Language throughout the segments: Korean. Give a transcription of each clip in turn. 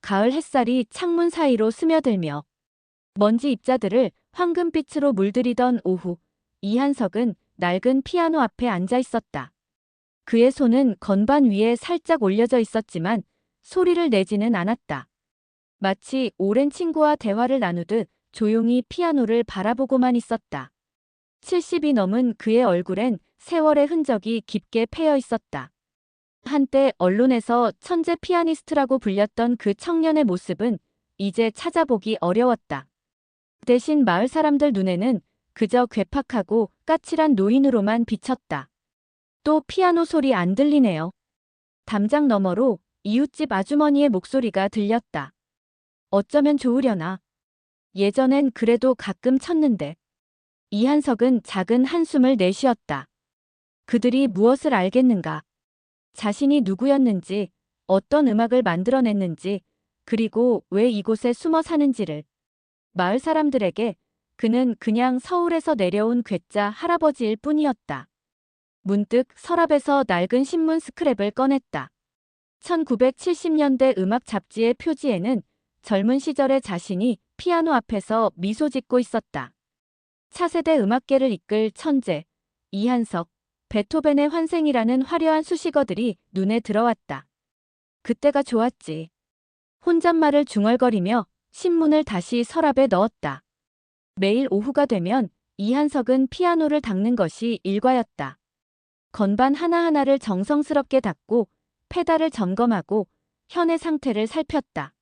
가을 햇살이 창문 사이로 스며들며 먼지 입자들을 황금빛으로 물들이던 오후, 이한석은 낡은 피아노 앞에 앉아 있었다. 그의 손은 건반 위에 살짝 올려져 있었지만 소리를 내지는 않았다. 마치 오랜 친구와 대화를 나누듯 조용히 피아노를 바라보고만 있었다. 70이 넘은 그의 얼굴엔 세월의 흔적이 깊게 패여 있었다. 한때 언론에서 천재 피아니스트라고 불렸던 그 청년의 모습은 이제 찾아보기 어려웠다. 대신 마을 사람들 눈에는 그저 괴팍하고 까칠한 노인으로만 비쳤다. 또 피아노 소리 안 들리네요. 담장 너머로 이웃집 아주머니의 목소리가 들렸다. 어쩌면 좋으려나. 예전엔 그래도 가끔 쳤는데. 이한석은 작은 한숨을 내쉬었다. 그들이 무엇을 알겠는가. 자신이 누구였는지, 어떤 음악을 만들어냈는지, 그리고 왜 이곳에 숨어 사는지를. 마을 사람들에게 그는 그냥 서울에서 내려온 괴짜 할아버지일 뿐이었다. 문득 서랍에서 낡은 신문 스크랩을 꺼냈다. 1970년대 음악 잡지의 표지에는 젊은 시절의 자신이 피아노 앞에서 미소 짓고 있었다. 차세대 음악계를 이끌 천재, 이한석, 베토벤의 환생이라는 화려한 수식어들이 눈에 들어왔다. 그때가 좋았지. 혼잣말을 중얼거리며 신문을 다시 서랍에 넣었다. 매일 오후가 되면 이한석은 피아노를 닦는 것이 일과였다. 건반 하나하나를 정성스럽게 닦고 페달을 점검하고 현의 상태를 살폈다.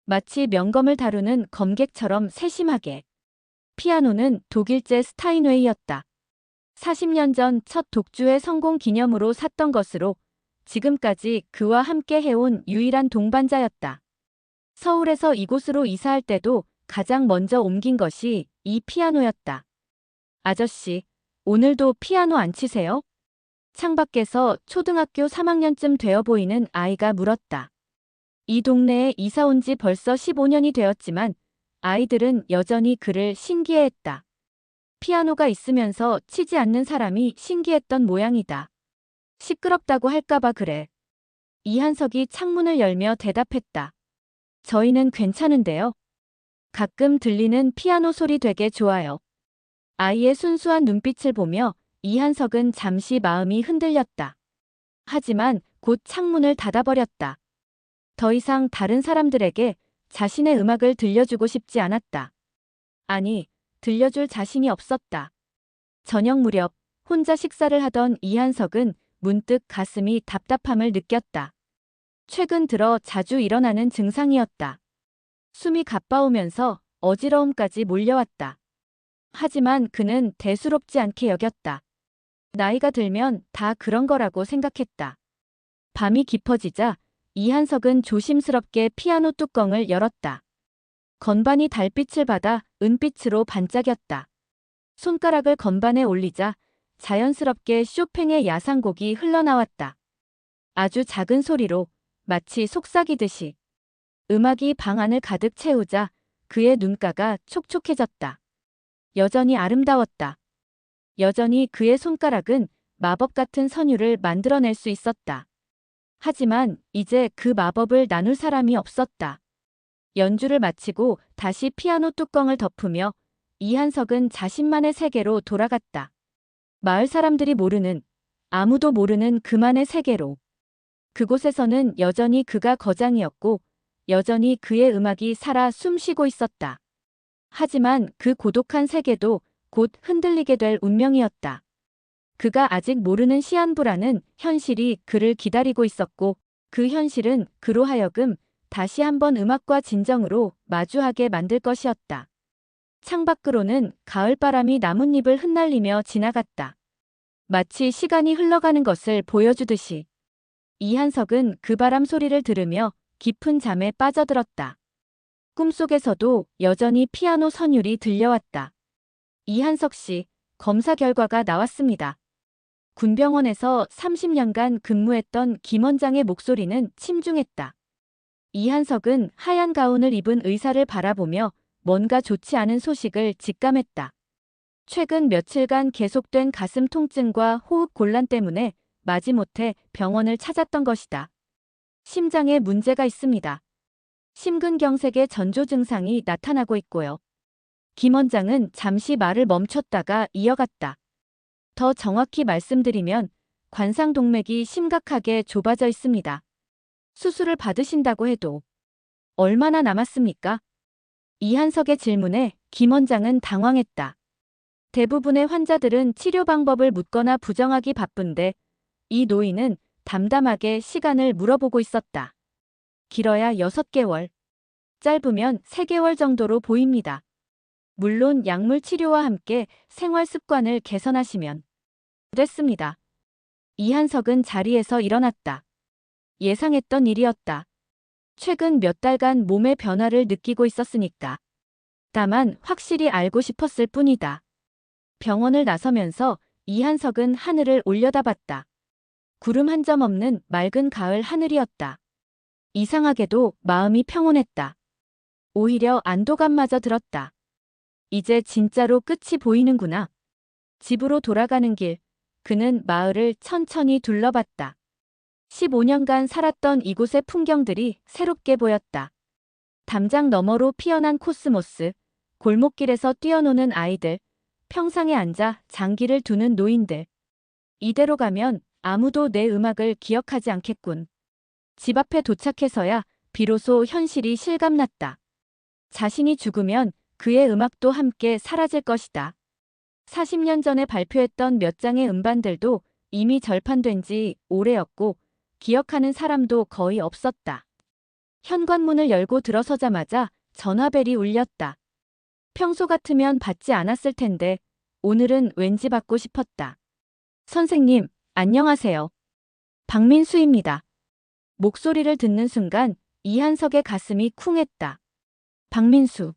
마치 명검을 다루는 검객처럼 세심하게. 피아노는 독일제 스타인웨이였다. 40년 전 첫 독주의 성공 기념으로 샀던 것으로 지금까지 그와 함께 해온 유일한 동반자였다. 서울에서 이곳으로 이사할 때도 가장 먼저 옮긴 것이 이 피아노였다. 아저씨, 오늘도 피아노 안 치세요? 창밖에서 초등학교 3학년쯤 되어 보이는 아이가 물었다. 이 동네에 이사 온 지 벌써 15년이 되었지만 아이들은 여전히 그를 신기해했다. 피아노가 있으면서 치지 않는 사람이 신기했던 모양이다. 시끄럽다고 할까봐 그래. 이한석이 창문을 열며 대답했다. 저희는 괜찮은데요. 가끔 들리는 피아노 소리 되게 좋아요. 아이의 순수한 눈빛을 보며 이한석은 잠시 마음이 흔들렸다. 하지만 곧 창문을 닫아버렸다. 더 이상 다른 사람들에게 자신의 음악을 들려주고 싶지 않았다. 아니, 들려줄 자신이 없었다. 저녁 무렵 혼자 식사를 하던 이한석은 문득 가슴이 답답함을 느꼈다. 최근 들어 자주 일어나는 증상이었다. 숨이 가빠오면서 어지러움까지 몰려왔다. 하지만 그는 대수롭지 않게 여겼다. 나이가 들면 다 그런 거라고 생각했다. 밤이 깊어지자 이한석은 조심스럽게 피아노 뚜껑을 열었다. 건반이 달빛을 받아 은빛으로 반짝였다. 손가락을 건반에 올리자 자연스럽게 쇼팽의 야상곡이 흘러나왔다. 아주 작은 소리로 마치 속삭이듯이. 음악이 방 안을 가득 채우자 그의 눈가가 촉촉해졌다. 여전히 아름다웠다. 여전히 그의 손가락은 마법 같은 선율을 만들어낼 수 있었다. 하지만 이제 그 마법을 나눌 사람이 없었다. 연주를 마치고 다시 피아노 뚜껑을 덮으며 이한석은 자신만의 세계로 돌아갔다. 마을 사람들이 모르는, 아무도 모르는 그만의 세계로. 그곳에서는 여전히 그가 거장이었고 여전히 그의 음악이 살아 숨쉬고 있었다. 하지만 그 고독한 세계도 곧 흔들리게 될 운명이었다. 그가 아직 모르는 시한부라는 현실이 그를 기다리고 있었고 그 현실은 그로 하여금 다시 한번 음악과 진정으로 마주하게 만들 것이었다. 창밖으로는 가을바람이 나뭇잎을 흩날리며 지나갔다. 마치 시간이 흘러가는 것을 보여주듯이. 이한석은 그 바람 소리를 들으며 깊은 잠에 빠져들었다. 꿈속에서도 여전히 피아노 선율이 들려왔다. 이한석 씨, 검사 결과가 나왔습니다. 군병원에서 30년간 근무했던 김 원장의 목소리는 침중했다. 이한석은 하얀 가운을 입은 의사를 바라보며 뭔가 좋지 않은 소식을 직감했다. 최근 며칠간 계속된 가슴 통증과 호흡 곤란 때문에 마지못해 병원을 찾았던 것이다. 심장에 문제가 있습니다. 심근경색의 전조 증상이 나타나고 있고요. 김 원장은 잠시 말을 멈췄다가 이어갔다. 더 정확히 말씀드리면 관상동맥이 심각하게 좁아져 있습니다. 수술을 받으신다고 해도 얼마나 남았습니까? 이한석의 질문에 김 원장은 당황했다. 대부분의 환자들은 치료 방법을 묻거나 부정하기 바쁜데 이 노인은 담담하게 시간을 물어보고 있었다. 길어야 6개월, 짧으면 3개월 정도로 보입니다. 물론 약물 치료와 함께 생활 습관을 개선하시면 됐습니다. 이한석은 자리에서 일어났다. 예상했던 일이었다. 최근 몇 달간 몸의 변화를 느끼고 있었으니까. 다만 확실히 알고 싶었을 뿐이다. 병원을 나서면서 이한석은 하늘을 올려다봤다. 구름 한 점 없는 맑은 가을 하늘이었다. 이상하게도 마음이 평온했다. 오히려 안도감마저 들었다. 이제 진짜로 끝이 보이는구나. 집으로 돌아가는 길, 그는 마을을 천천히 둘러봤다. 15년간 살았던 이곳의 풍경들이 새롭게 보였다. 담장 너머로 피어난 코스모스, 골목길에서 뛰어노는 아이들, 평상에 앉아 장기를 두는 노인들. 이대로 가면 아무도 내 음악을 기억하지 않겠군. 집 앞에 도착해서야 비로소 현실이 실감났다. 자신이 죽으면 그의 음악도 함께 사라질 것이다. 40년 전에 발표했던 몇 장의 음반들도 이미 절판된 지 오래였고 기억하는 사람도 거의 없었다. 현관문을 열고 들어서자마자 전화벨이 울렸다. 평소 같으면 받지 않았을 텐데 오늘은 왠지 받고 싶었다. 선생님, 안녕하세요. 박민수입니다. 목소리를 듣는 순간 이한석의 가슴이 쿵했다. 박민수.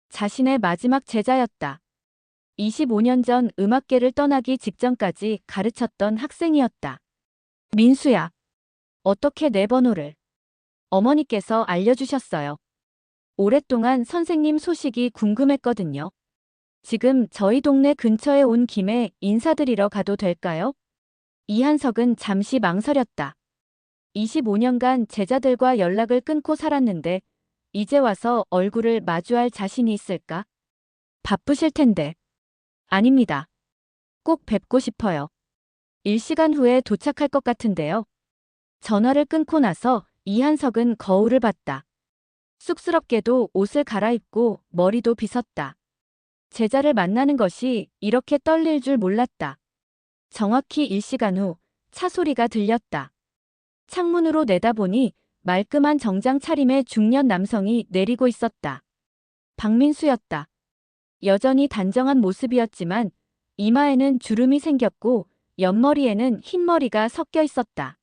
자신의 마지막 제자였다. 25년 전 음악계를 떠나기 직전까지 가르쳤던 학생이었다. 민수야. 어떻게 내 번호를? 어머니께서 알려주셨어요. 오랫동안 선생님 소식이 궁금했거든요. 지금 저희 동네 근처에 온 김에 인사드리러 가도 될까요? 이한석은 잠시 망설였다. 25년간 제자들과 연락을 끊고 살았는데 이제 와서 얼굴을 마주할 자신이 있을까? 바쁘실 텐데. 아닙니다. 꼭 뵙고 싶어요. 1시간 후에 도착할 것 같은데요. 전화를 끊고 나서 이한석은 거울을 봤다. 쑥스럽게도 옷을 갈아입고 머리도 빗었다. 제자를 만나는 것이 이렇게 떨릴 줄 몰랐다. 정확히 1시간 후 차 소리가 들렸다. 창문으로 내다보니 말끔한 정장 차림의 중년 남성이 내리고 있었다. 박민수였다. 여전히 단정한 모습이었지만 이마에는 주름이 생겼고 옆머리에는 흰머리가 섞여 있었다.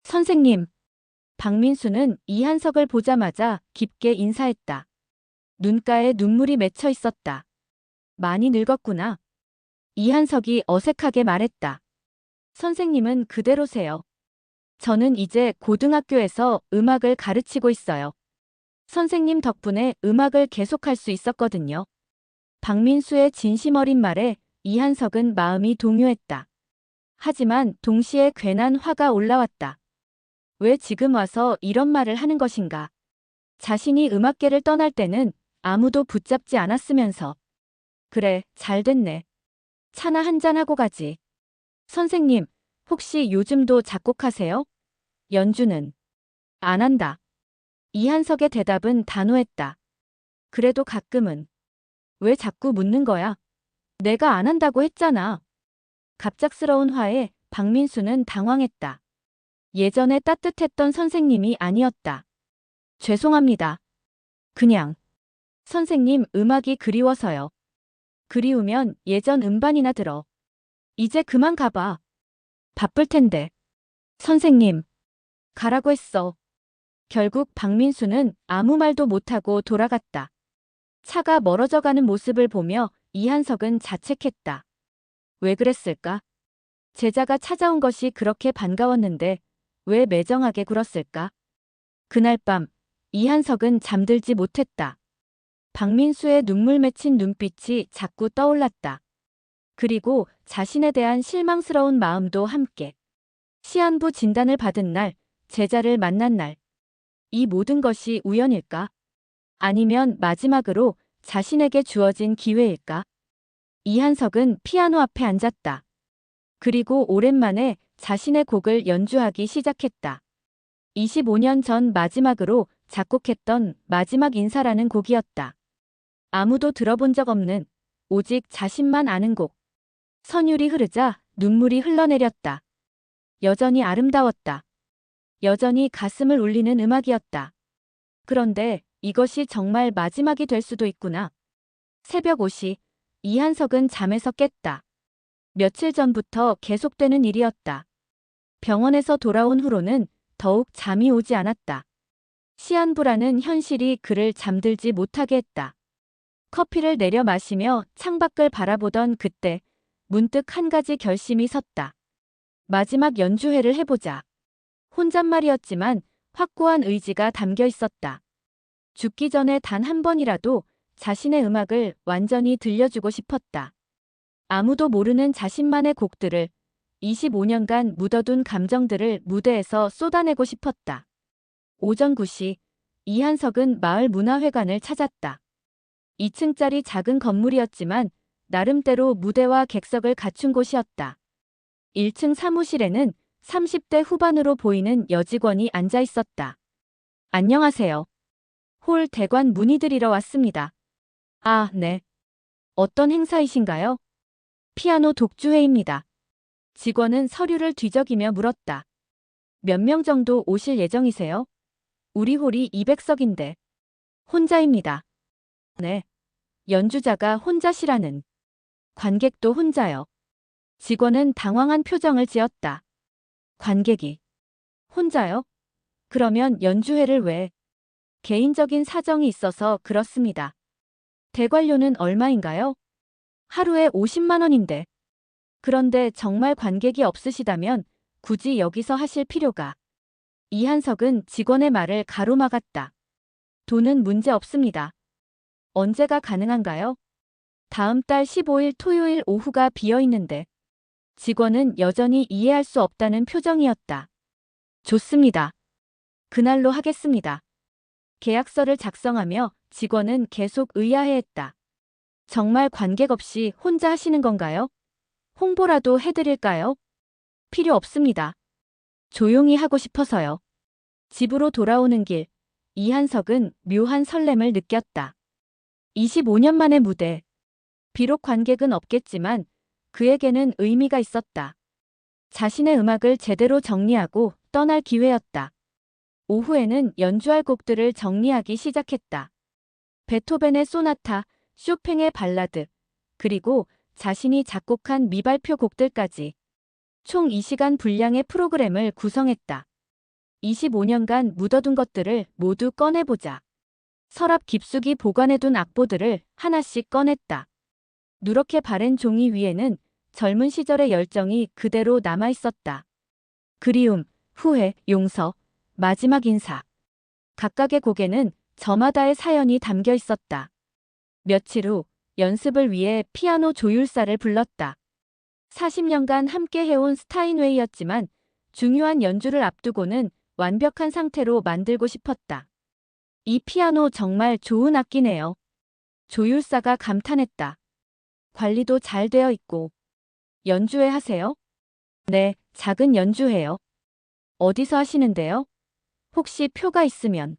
선생님. 박민수는 이한석을 보자마자 깊게 인사했다. 눈가에 눈물이 맺혀 있었다. 많이 늙었구나. 이한석이 어색하게 말했다. 선생님은 그대로세요. 저는 이제 고등학교에서 음악을 가르치고 있어요. 선생님 덕분에 음악을 계속할 수 있었거든요. 박민수의 진심 어린 말에 이한석은 마음이 동요했다. 하지만 동시에 괜한 화가 올라왔다. 왜 지금 와서 이런 말을 하는 것인가? 자신이 음악계를 떠날 때는 아무도 붙잡지 않았으면서. 그래, 잘 됐네. 차나 한잔하고 가지. 선생님, 혹시 요즘도 작곡하세요? 연주는? 안 한다. 이한석의 대답은 단호했다. 그래도 가끔은. 왜 자꾸 묻는 거야? 내가 안 한다고 했잖아. 갑작스러운 화에 박민수는 당황했다. 예전에 따뜻했던 선생님이 아니었다. 죄송합니다. 그냥. 선생님 음악이 그리워서요. 그리우면 예전 음반이나 들어. 이제 그만 가봐. 바쁠 텐데. 선생님. 가라고 했어. 결국 박민수는 아무 말도 못하고 돌아갔다. 차가 멀어져 가는 모습을 보며 이한석은 자책했다. 왜 그랬을까? 제자가 찾아온 것이 그렇게 반가웠는데 왜 매정하게 굴었을까? 그날 밤 이한석은 잠들지 못했다. 박민수의 눈물 맺힌 눈빛이 자꾸 떠올랐다. 그리고 자신에 대한 실망스러운 마음도 함께. 시한부 진단을 받은 날, 제자를 만난 날. 이 모든 것이 우연일까? 아니면 마지막으로 자신에게 주어진 기회일까? 이한석은 피아노 앞에 앉았다. 그리고 오랜만에 자신의 곡을 연주하기 시작했다. 25년 전 마지막으로 작곡했던 마지막 인사라는 곡이었다. 아무도 들어본 적 없는, 오직 자신만 아는 곡. 선율이 흐르자 눈물이 흘러내렸다. 여전히 아름다웠다. 여전히 가슴을 울리는 음악이었다. 그런데 이것이 정말 마지막이 될 수도 있구나. 새벽 5시, 이한석은 잠에서 깼다. 며칠 전부터 계속되는 일이었다. 병원에서 돌아온 후로는 더욱 잠이 오지 않았다. 시한부라는 현실이 그를 잠들지 못하게 했다. 커피를 내려 마시며 창밖을 바라보던 그때 문득 한 가지 결심이 섰다. 마지막 연주회를 해보자. 혼잣말이었지만 확고한 의지가 담겨 있었다. 죽기 전에 단 한 번이라도 자신의 음악을 완전히 들려주고 싶었다. 아무도 모르는 자신만의 곡들을, 25년간 묻어둔 감정들을 무대에서 쏟아내고 싶었다. 오전 9시, 이한석은 마을 문화회관을 찾았다. 2층짜리 작은 건물이었지만 나름대로 무대와 객석을 갖춘 곳이었다. 1층 사무실에는 30대 후반으로 보이는 여직원이 앉아 있었다. 안녕하세요. 홀 대관 문의드리러 왔습니다. 아, 네. 어떤 행사이신가요? 피아노 독주회입니다. 직원은 서류를 뒤적이며 물었다. 몇 명 정도 오실 예정이세요? 우리 홀이 200석인데. 혼자입니다. 네. 연주자가 혼자시라는. 관객도 혼자요. 직원은 당황한 표정을 지었다. 관객이. 혼자요? 그러면 연주회를 왜? 개인적인 사정이 있어서 그렇습니다. 대관료는 얼마인가요? 하루에 50만 원인데. 그런데 정말 관객이 없으시다면 굳이 여기서 하실 필요가. 이한석은 직원의 말을 가로막았다. 돈은 문제 없습니다. 언제가 가능한가요? 다음 달 15일 토요일 오후가 비어 있는데. 직원은 여전히 이해할 수 없다는 표정이었다. 좋습니다. 그날로 하겠습니다. 계약서를 작성하며 직원은 계속 의아해했다. 정말 관객 없이 혼자 하시는 건가요? 홍보라도 해드릴까요? 필요 없습니다. 조용히 하고 싶어서요. 집으로 돌아오는 길, 이한석은 묘한 설렘을 느꼈다. 25년 만의 무대. 비록 관객은 없겠지만 그에게는 의미가 있었다. 자신의 음악을 제대로 정리하고 떠날 기회였다. 오후에는 연주할 곡들을 정리하기 시작했다. 베토벤의 소나타, 쇼팽의 발라드, 그리고 자신이 작곡한 미발표 곡들까지 총 2시간 분량의 프로그램을 구성했다. 25년간 묻어둔 것들을 모두 꺼내보자. 서랍 깊숙이 보관해둔 악보들을 하나씩 꺼냈다. 누렇게 바랜 종이 위에는 젊은 시절의 열정이 그대로 남아있었다. 그리움, 후회, 용서, 마지막 인사. 각각의 곡에는 저마다의 사연이 담겨 있었다. 며칠 후 연습을 위해 피아노 조율사를 불렀다. 40년간 함께 해온 스타인웨이였지만 중요한 연주를 앞두고는 완벽한 상태로 만들고 싶었다. 이 피아노 정말 좋은 악기네요. 조율사가 감탄했다. 관리도 잘 되어 있고. 연주회 하세요? 네, 작은 연주회요. 어디서 하시는데요? 혹시 표가 있으면.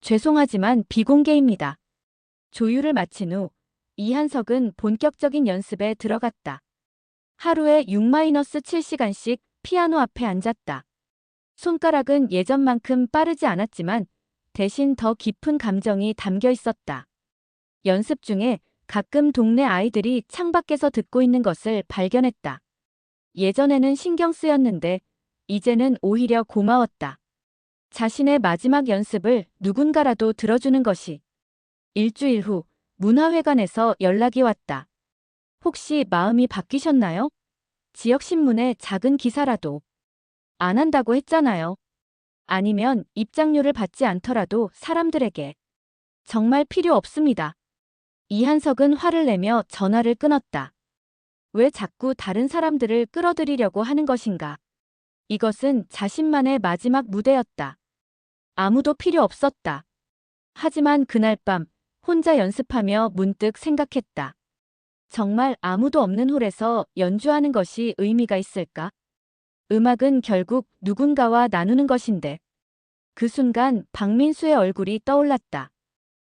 죄송하지만 비공개입니다. 조율을 마친 후 이한석은 본격적인 연습에 들어갔다. 하루에 6-7시간씩 피아노 앞에 앉았다. 손가락은 예전만큼 빠르지 않았지만 대신 더 깊은 감정이 담겨 있었다. 연습 중에 가끔 동네 아이들이 창밖에서 듣고 있는 것을 발견했다. 예전에는 신경 쓰였는데 이제는 오히려 고마웠다. 자신의 마지막 연습을 누군가라도 들어주는 것이. 일주일 후 문화회관에서 연락이 왔다. 혹시 마음이 바뀌셨나요? 지역신문에 작은 기사라도. 안 한다고 했잖아요. 아니면 입장료를 받지 않더라도 사람들에게. 정말 필요 없습니다. 이한석은 화를 내며 전화를 끊었다. 왜 자꾸 다른 사람들을 끌어들이려고 하는 것인가? 이것은 자신만의 마지막 무대였다. 아무도 필요 없었다. 하지만 그날 밤 혼자 연습하며 문득 생각했다. 정말 아무도 없는 홀에서 연주하는 것이 의미가 있을까? 음악은 결국 누군가와 나누는 것인데. 그 순간 박민수의 얼굴이 떠올랐다.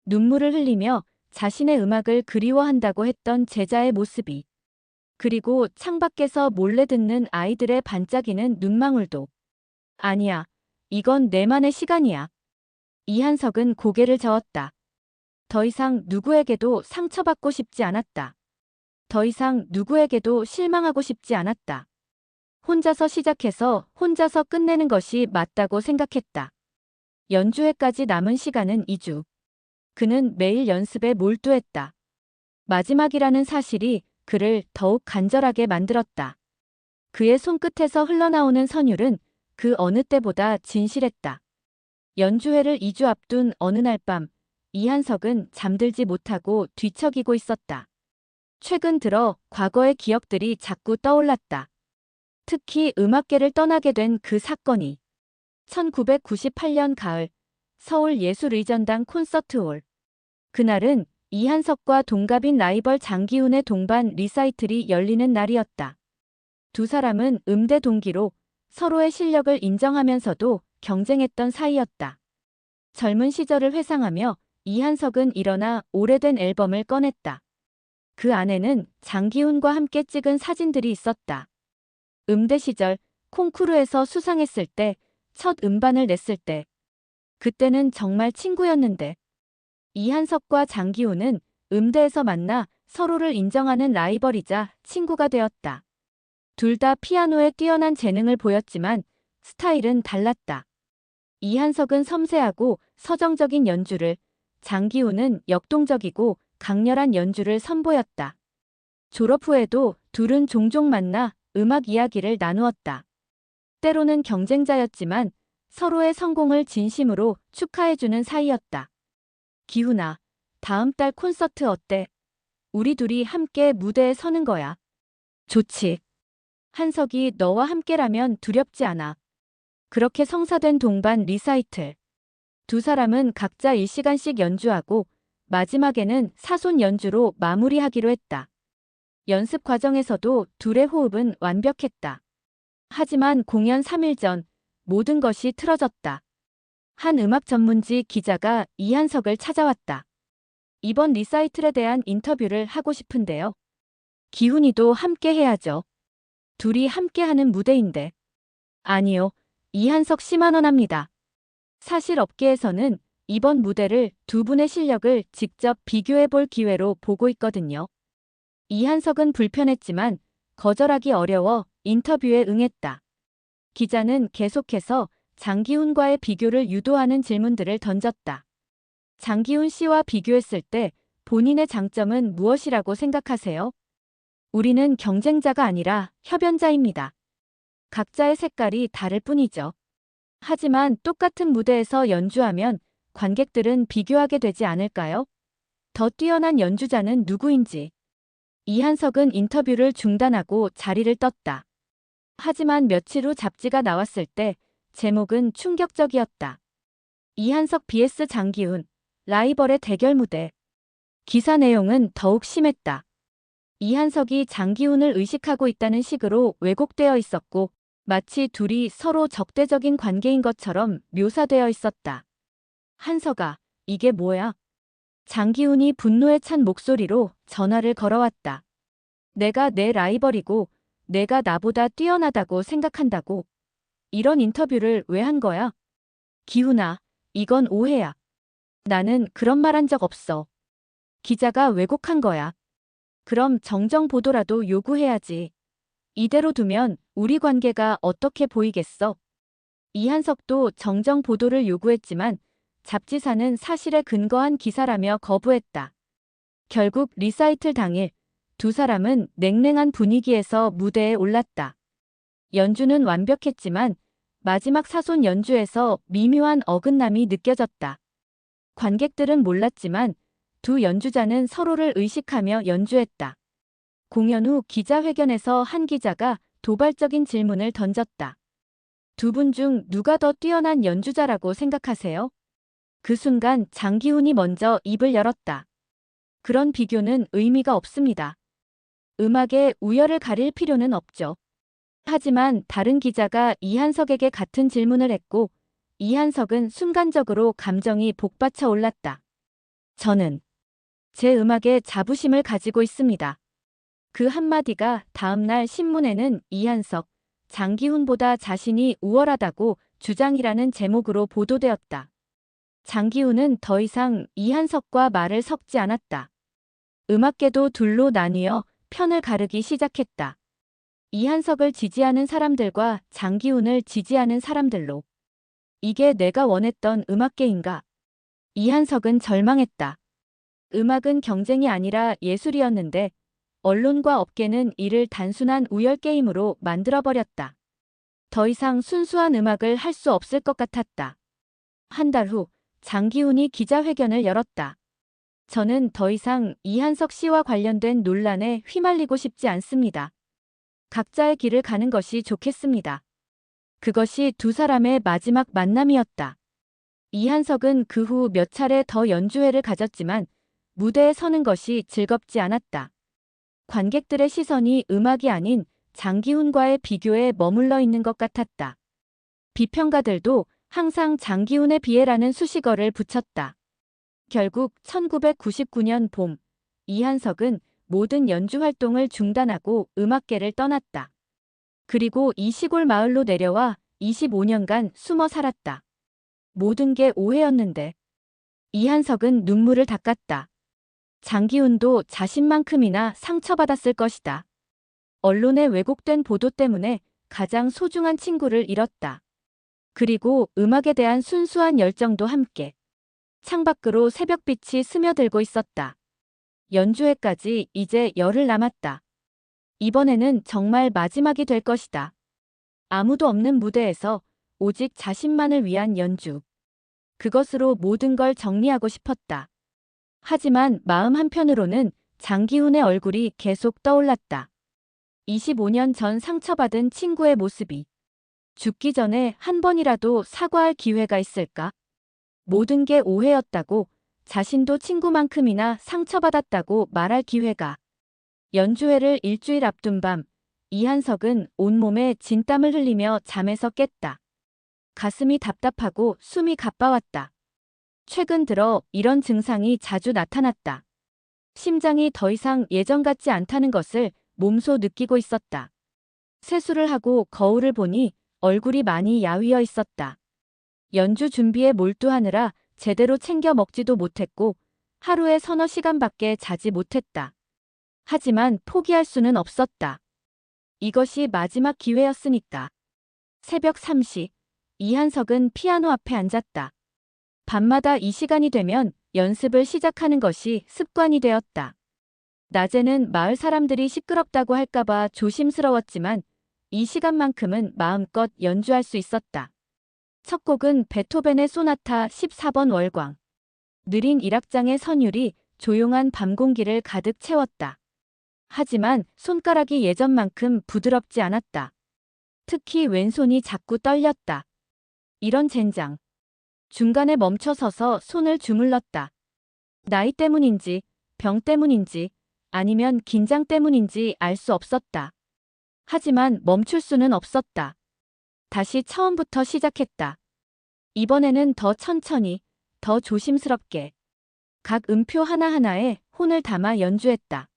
눈물을 흘리며 자신의 음악을 그리워한다고 했던 제자의 모습이. 그리고 창밖에서 몰래 듣는 아이들의 반짝이는 눈망울도. 아니야. 이건 내만의 시간이야. 이한석은 고개를 저었다. 더 이상 누구에게도 상처받고 싶지 않았다. 더 이상 누구에게도 실망하고 싶지 않았다. 혼자서 시작해서 혼자서 끝내는 것이 맞다고 생각했다. 연주회까지 남은 시간은 2주. 그는 매일 연습에 몰두했다. 마지막이라는 사실이 그를 더욱 간절하게 만들었다. 그의 손끝에서 흘러나오는 선율은 그 어느 때보다 진실했다. 연주회를 2주 앞둔 어느 날 밤, 이한석은 잠들지 못하고 뒤척이고 있었다. 최근 들어 과거의 기억들이 자꾸 떠올랐다. 특히 음악계를 떠나게 된 그 사건이. 1998년 가을, 서울예술의전당 콘서트홀. 그날은 이한석과 동갑인 라이벌 장기훈의 동반 리사이틀이 열리는 날이었다. 두 사람은 음대 동기로 서로의 실력을 인정하면서도 경쟁했던 사이였다. 젊은 시절을 회상하며 이한석은 일어나 오래된 앨범을 꺼냈다. 그 안에는 장기훈과 함께 찍은 사진들이 있었다. 음대 시절 콩쿠르에서 수상했을 때, 첫 음반을 냈을 때. 그때는 정말 친구였는데. 이한석과 장기훈은 음대에서 만나 서로를 인정하는 라이벌이자 친구가 되었다. 둘 다 피아노에 뛰어난 재능을 보였지만 스타일은 달랐다. 이한석은 섬세하고 서정적인 연주를, 장기훈은 역동적이고 강렬한 연주를 선보였다. 졸업 후에도 둘은 종종 만나 음악 이야기를 나누었다. 때로는 경쟁자였지만 서로의 성공을 진심으로 축하해주는 사이였다. 기훈아, 다음 달 콘서트 어때? 우리 둘이 함께 무대에 서는 거야. 좋지. 한석이 너와 함께라면 두렵지 않아. 그렇게 성사된 동반 리사이틀. 두 사람은 각자 1시간씩 연주하고 마지막에는 사손 연주로 마무리하기로 했다. 연습 과정에서도 둘의 호흡은 완벽했다. 하지만 공연 3일 전 모든 것이 틀어졌다. 한 음악 전문지 기자가 이한석을 찾아왔다. 이번 리사이틀에 대한 인터뷰를 하고 싶은데요. 기훈이도 함께 해야죠. 둘이 함께하는 무대인데. 아니요. 이한석 씨만 원합니다. 사실 업계에서는 이번 무대를 두 분의 실력을 직접 비교해 볼 기회로 보고 있거든요. 이한석은 불편했지만 거절하기 어려워 인터뷰에 응했다. 기자는 계속해서 장기훈과의 비교를 유도하는 질문들을 던졌다. 장기훈 씨와 비교했을 때 본인의 장점은 무엇이라고 생각하세요? 우리는 경쟁자가 아니라 협연자입니다. 각자의 색깔이 다를 뿐이죠. 하지만 똑같은 무대에서 연주하면 관객들은 비교하게 되지 않을까요? 더 뛰어난 연주자는 누구인지. 이한석은 인터뷰를 중단하고 자리를 떴다. 하지만 며칠 후 잡지가 나왔을 때 제목은 충격적이었다. 이한석 vs 장기훈, 라이벌의 대결 무대. 기사 내용은 더욱 심했다. 이한석이 장기훈을 의식하고 있다는 식으로 왜곡되어 있었고 마치 둘이 서로 적대적인 관계인 것처럼 묘사되어 있었다. 한석아, 이게 뭐야? 장기훈이 분노에 찬 목소리로 전화를 걸어왔다. 내가 내 라이벌이고 내가 나보다 뛰어나다고 생각한다고. 이런 인터뷰를 왜 한 거야? 기훈아, 이건 오해야. 나는 그런 말 한 적 없어. 기자가 왜곡한 거야. 그럼 정정 보도라도 요구해야지. 이대로 두면 우리 관계가 어떻게 보이겠어? 이한석도 정정 보도를 요구했지만 잡지사는 사실에 근거한 기사라며 거부했다. 결국 리사이틀 당일 두 사람은 냉랭한 분위기에서 무대에 올랐다. 연주는 완벽했지만 마지막 사손 연주에서 미묘한 어긋남이 느껴졌다. 관객들은 몰랐지만 두 연주자는 서로를 의식하며 연주했다. 공연 후 기자회견에서 한 기자가 도발적인 질문을 던졌다. 두 분 중 누가 더 뛰어난 연주자라고 생각하세요? 그 순간 장기훈이 먼저 입을 열었다. 그런 비교는 의미가 없습니다. 음악의 우열을 가릴 필요는 없죠. 하지만 다른 기자가 이한석에게 같은 질문을 했고, 이한석은 순간적으로 감정이 복받쳐 올랐다. 저는 제 음악에 자부심을 가지고 있습니다. 그 한마디가 다음날 신문에는 이한석, 장기훈보다 자신이 우월하다고 주장이라는 제목으로 보도되었다. 장기훈은 더 이상 이한석과 말을 섞지 않았다. 음악계도 둘로 나뉘어 편을 가르기 시작했다. 이한석을 지지하는 사람들과 장기훈을 지지하는 사람들로. 이게 내가 원했던 음악계인가? 이한석은 절망했다. 음악은 경쟁이 아니라 예술이었는데 언론과 업계는 이를 단순한 우열 게임으로 만들어버렸다. 더 이상 순수한 음악을 할 수 없을 것 같았다. 한 달 후 장기훈이 기자회견을 열었다. 저는 더 이상 이한석 씨와 관련된 논란에 휘말리고 싶지 않습니다. 각자의 길을 가는 것이 좋겠습니다. 그것이 두 사람의 마지막 만남이었다. 이한석은 그 후 몇 차례 더 연주회를 가졌지만 무대에 서는 것이 즐겁지 않았다. 관객들의 시선이 음악이 아닌 장기훈과의 비교에 머물러 있는 것 같았다. 비평가들도 항상 장기훈의 비애라는 수식어를 붙였다. 결국 1999년 봄, 이한석은 모든 연주 활동을 중단하고 음악계를 떠났다. 그리고 이 시골 마을로 내려와 25년간 숨어 살았다. 모든 게 오해였는데. 이한석은 눈물을 닦았다. 장기훈도 자신만큼이나 상처받았을 것이다. 언론의 왜곡된 보도 때문에 가장 소중한 친구를 잃었다. 그리고 음악에 대한 순수한 열정도 함께. 창밖으로 새벽빛이 스며들고 있었다. 연주회까지 이제 열흘 남았다. 이번에는 정말 마지막이 될 것이다. 아무도 없는 무대에서 오직 자신만을 위한 연주. 그것으로 모든 걸 정리하고 싶었다. 하지만 마음 한편으로는 장기훈의 얼굴이 계속 떠올랐다. 25년 전 상처받은 친구의 모습이. 죽기 전에 한 번이라도 사과할 기회가 있을까? 모든 게 오해였다고, 자신도 친구만큼이나 상처받았다고 말할 기회가. 연주회를 일주일 앞둔 밤, 이한석은 온몸에 진땀을 흘리며 잠에서 깼다. 가슴이 답답하고 숨이 가빠왔다. 최근 들어 이런 증상이 자주 나타났다. 심장이 더 이상 예전 같지 않다는 것을 몸소 느끼고 있었다. 세수를 하고 거울을 보니 얼굴이 많이 야위어 있었다. 연주 준비에 몰두하느라 제대로 챙겨 먹지도 못했고 하루에 서너 시간밖에 자지 못했다. 하지만 포기할 수는 없었다. 이것이 마지막 기회였으니까. 새벽 3시, 이한석은 피아노 앞에 앉았다. 밤마다 이 시간이 되면 연습을 시작하는 것이 습관이 되었다. 낮에는 마을 사람들이 시끄럽다고 할까봐 조심스러웠지만 이 시간만큼은 마음껏 연주할 수 있었다. 첫 곡은 베토벤의 소나타 14번 월광. 느린 1악장의 선율이 조용한 밤 공기를 가득 채웠다. 하지만 손가락이 예전만큼 부드럽지 않았다. 특히 왼손이 자꾸 떨렸다. 이런 젠장. 중간에 멈춰서서 손을 주물렀다. 나이 때문인지, 병 때문인지, 아니면 긴장 때문인지 알 수 없었다. 하지만 멈출 수는 없었다. 다시 처음부터 시작했다. 이번에는 더 천천히, 더 조심스럽게. 각 음표 하나하나에 혼을 담아 연주했다.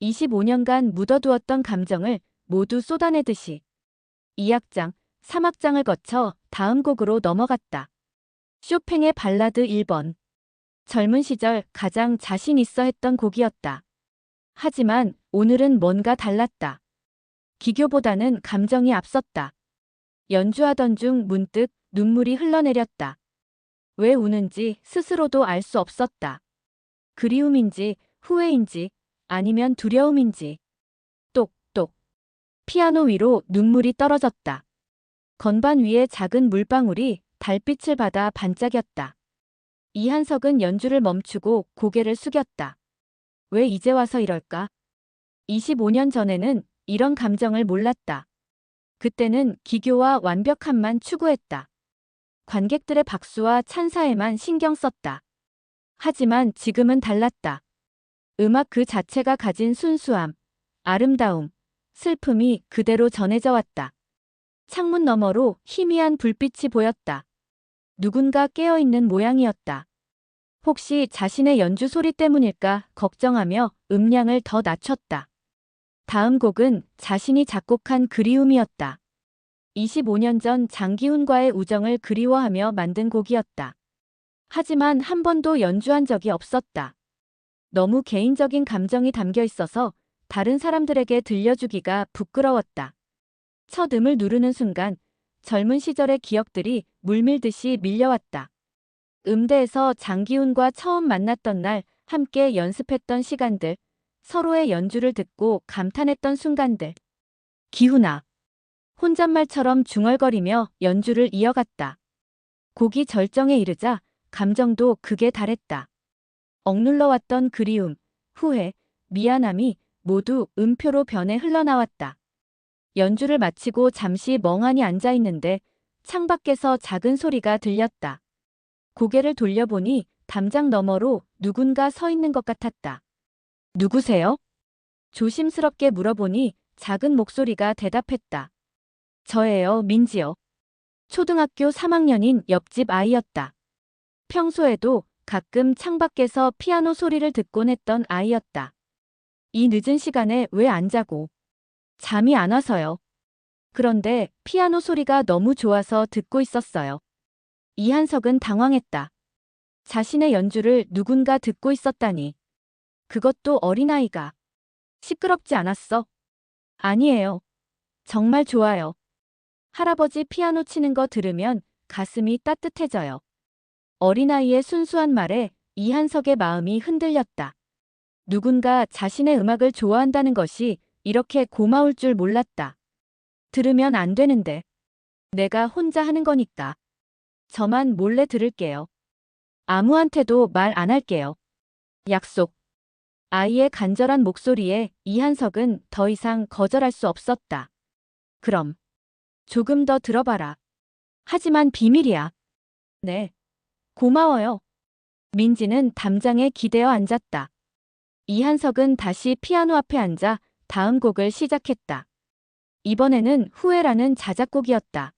25년간 묻어두었던 감정을 모두 쏟아내듯이. 2악장, 3악장을 거쳐 다음 곡으로 넘어갔다. 쇼팽의 발라드 1번. 젊은 시절 가장 자신 있어 했던 곡이었다. 하지만 오늘은 뭔가 달랐다. 기교보다는 감정이 앞섰다. 연주하던 중 문득 눈물이 흘러내렸다. 왜 우는지 스스로도 알 수 없었다. 그리움인지 후회인지 아니면 두려움인지. 똑똑. 피아노 위로 눈물이 떨어졌다. 건반 위에 작은 물방울이 달빛을 받아 반짝였다. 이한석은 연주를 멈추고 고개를 숙였다. 왜 이제 와서 이럴까? 25년 전에는 이런 감정을 몰랐다. 그때는 기교와 완벽함만 추구했다. 관객들의 박수와 찬사에만 신경 썼다. 하지만 지금은 달랐다. 음악 그 자체가 가진 순수함, 아름다움, 슬픔이 그대로 전해져 왔다. 창문 너머로 희미한 불빛이 보였다. 누군가 깨어있는 모양이었다. 혹시 자신의 연주 소리 때문일까 걱정하며 음량을 더 낮췄다. 다음 곡은 자신이 작곡한 그리움이었다. 25년 전 장기훈과의 우정을 그리워하며 만든 곡이었다. 하지만 한 번도 연주한 적이 없었다. 너무 개인적인 감정이 담겨 있어서 다른 사람들에게 들려주기가 부끄러웠다. 첫 음을 누르는 순간 젊은 시절의 기억들이 물밀듯이 밀려왔다. 음대에서 장기훈과 처음 만났던 날 함께 연습했던 시간들, 서로의 연주를 듣고 감탄했던 순간들. 기훈아. 혼잣말처럼 중얼거리며 연주를 이어갔다. 곡이 절정에 이르자 감정도 극에 달했다. 억눌러왔던 그리움, 후회, 미안함이 모두 음표로 변해 흘러나왔다. 연주를 마치고 잠시 멍하니 앉아있는데 창밖에서 작은 소리가 들렸다. 고개를 돌려보니 담장 너머로 누군가 서 있는 것 같았다. 누구세요? 조심스럽게 물어보니 작은 목소리가 대답했다. 저예요, 민지요. 초등학교 3학년인 옆집 아이였다. 평소에도 가끔 창밖에서 피아노 소리를 듣곤 했던 아이였다. 이 늦은 시간에 왜 안 자고? 잠이 안 와서요. 그런데 피아노 소리가 너무 좋아서 듣고 있었어요. 이한석은 당황했다. 자신의 연주를 누군가 듣고 있었다니. 그것도 어린아이가. 시끄럽지 않았어? 아니에요. 정말 좋아요. 할아버지 피아노 치는 거 들으면 가슴이 따뜻해져요. 어린아이의 순수한 말에 이한석의 마음이 흔들렸다. 누군가 자신의 음악을 좋아한다는 것이 이렇게 고마울 줄 몰랐다. 들으면 안 되는데. 내가 혼자 하는 거니까. 저만 몰래 들을게요. 아무한테도 말 안 할게요. 약속. 아이의 간절한 목소리에 이한석은 더 이상 거절할 수 없었다. 그럼. 조금 더 들어봐라. 하지만 비밀이야. 네. 고마워요. 민지는 담장에 기대어 앉았다. 이한석은 다시 피아노 앞에 앉아 다음 곡을 시작했다. 이번에는 후회라는 자작곡이었다.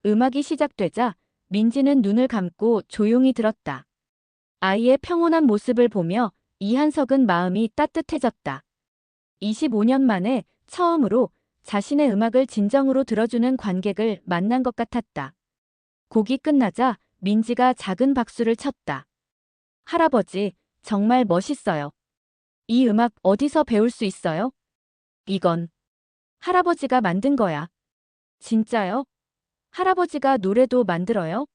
음악이 시작되자 민지는 눈을 감고 조용히 들었다. 아이의 평온한 모습을 보며 이한석은 마음이 따뜻해졌다. 25년 만에 처음으로 자신의 음악을 진정으로 들어주는 관객을 만난 것 같았다. 곡이 끝나자 민지가 작은 박수를 쳤다. 할아버지, 정말 멋있어요. 이 음악 어디서 배울 수 있어요? 이건 할아버지가 만든 거야. 진짜요? 할아버지가 노래도 만들어요?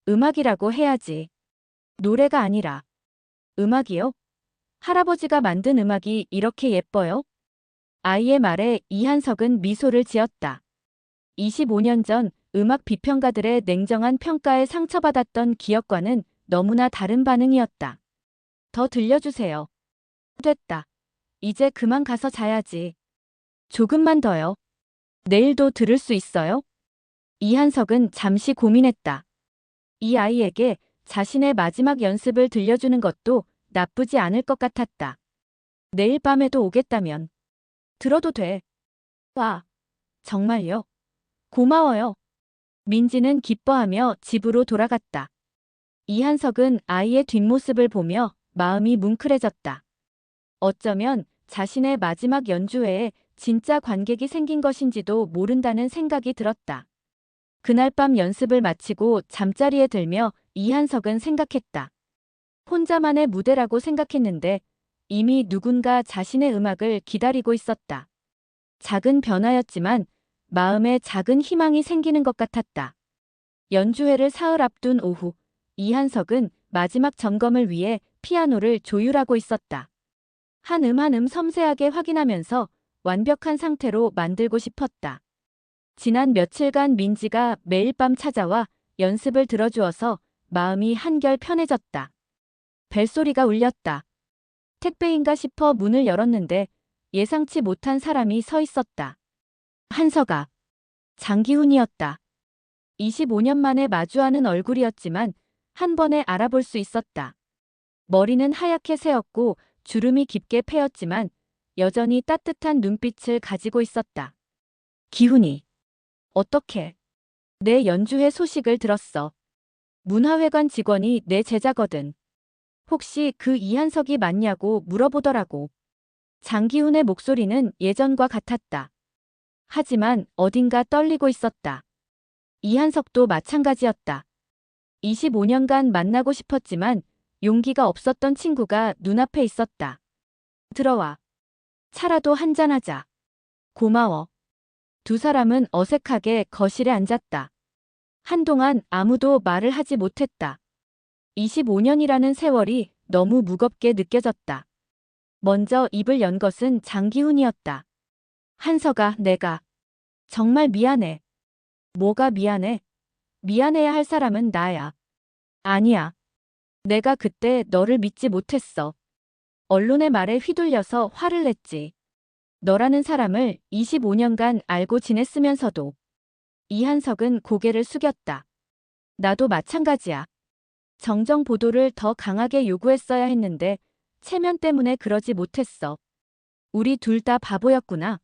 음악이라고 해야지. 노래가 아니라. 음악이요? 할아버지가 만든 음악이 이렇게 예뻐요? 아이의 말에 이한석은 미소를 지었다. 25년 전 음악 비평가들의 냉정한 평가에 상처받았던 기억과는 너무나 다른 반응이었다. 더 들려주세요. 됐다. 이제 그만 가서 자야지. 조금만 더요. 내일도 들을 수 있어요? 이한석은 잠시 고민했다. 이 아이에게 자신의 마지막 연습을 들려주는 것도 나쁘지 않을 것 같았다. 내일 밤에도 오겠다면. 들어도 돼. 와, 정말요? 고마워요. 민지는 기뻐하며 집으로 돌아갔다. 이한석은 아이의 뒷모습을 보며 마음이 뭉클해졌다. 어쩌면 자신의 마지막 연주회에 진짜 관객이 생긴 것인지도 모른다는 생각이 들었다. 그날 밤 연습을 마치고 잠자리에 들며 이한석은 생각했다. 혼자만의 무대라고 생각했는데 이미 누군가 자신의 음악을 기다리고 있었다. 작은 변화였지만 마음에 작은 희망이 생기는 것 같았다. 연주회를 사흘 앞둔 오후, 이한석은 마지막 점검을 위해 피아노를 조율하고 있었다. 한 한 음 섬세하게 확인하면서 완벽한 상태로 만들고 싶었다. 지난 며칠간 민지가 매일 밤 찾아와 연습을 들어주어서 마음이 한결 편해졌다. 벨소리가 울렸다. 택배인가 싶어 문을 열었는데 예상치 못한 사람이 서 있었다. 한석아. 장기훈이었다. 25년 만에 마주하는 얼굴이었지만 한 번에 알아볼 수 있었다. 머리는 하얗게 새었고 주름이 깊게 패였지만 여전히 따뜻한 눈빛을 가지고 있었다. 기훈이. 어떻게? 내 연주회 소식을 들었어. 문화회관 직원이 내 제자거든. 혹시 그 이한석이 맞냐고 물어보더라고. 장기훈의 목소리는 예전과 같았다. 하지만 어딘가 떨리고 있었다. 이한석도 마찬가지였다. 25년간 만나고 싶었지만 용기가 없었던 친구가 눈앞에 있었다. 들어와. 차라도 한잔하자. 고마워. 두 사람은 어색하게 거실에 앉았다. 한동안 아무도 말을 하지 못했다. 25년이라는 세월이 너무 무겁게 느껴졌다. 먼저 입을 연 것은 장기훈이었다. 한석아, 내가 정말 미안해. 뭐가 미안해? 미안해야 할 사람은 나야. 아니야. 내가 그때 너를 믿지 못했어. 언론의 말에 휘둘려서 화를 냈지. 너라는 사람을 25년간 알고 지냈으면서도. 이한석은 고개를 숙였다. 나도 마찬가지야. 정정 보도를 더 강하게 요구했어야 했는데 체면 때문에 그러지 못했어. 우리 둘 다 바보였구나.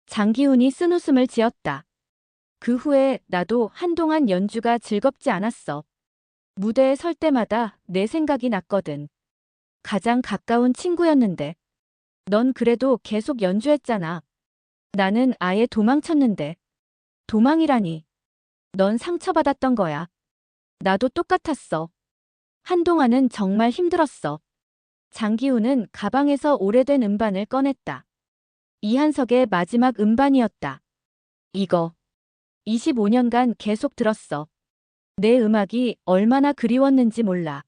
장기훈이 쓴웃음을 지었다. 그 후에 나도 한동안 연주가 즐겁지 않았어. 무대에 설 때마다 내 생각이 났거든. 가장 가까운 친구였는데. 넌 그래도 계속 연주했잖아. 나는 아예 도망쳤는데. 도망이라니. 넌 상처받았던 거야. 나도 똑같았어. 한동안은 정말 힘들었어. 장기훈은 가방에서 오래된 음반을 꺼냈다. 이한석의 마지막 음반이었다. 이거. 25년간 계속 들었어. 내 음악이 얼마나 그리웠는지 몰라.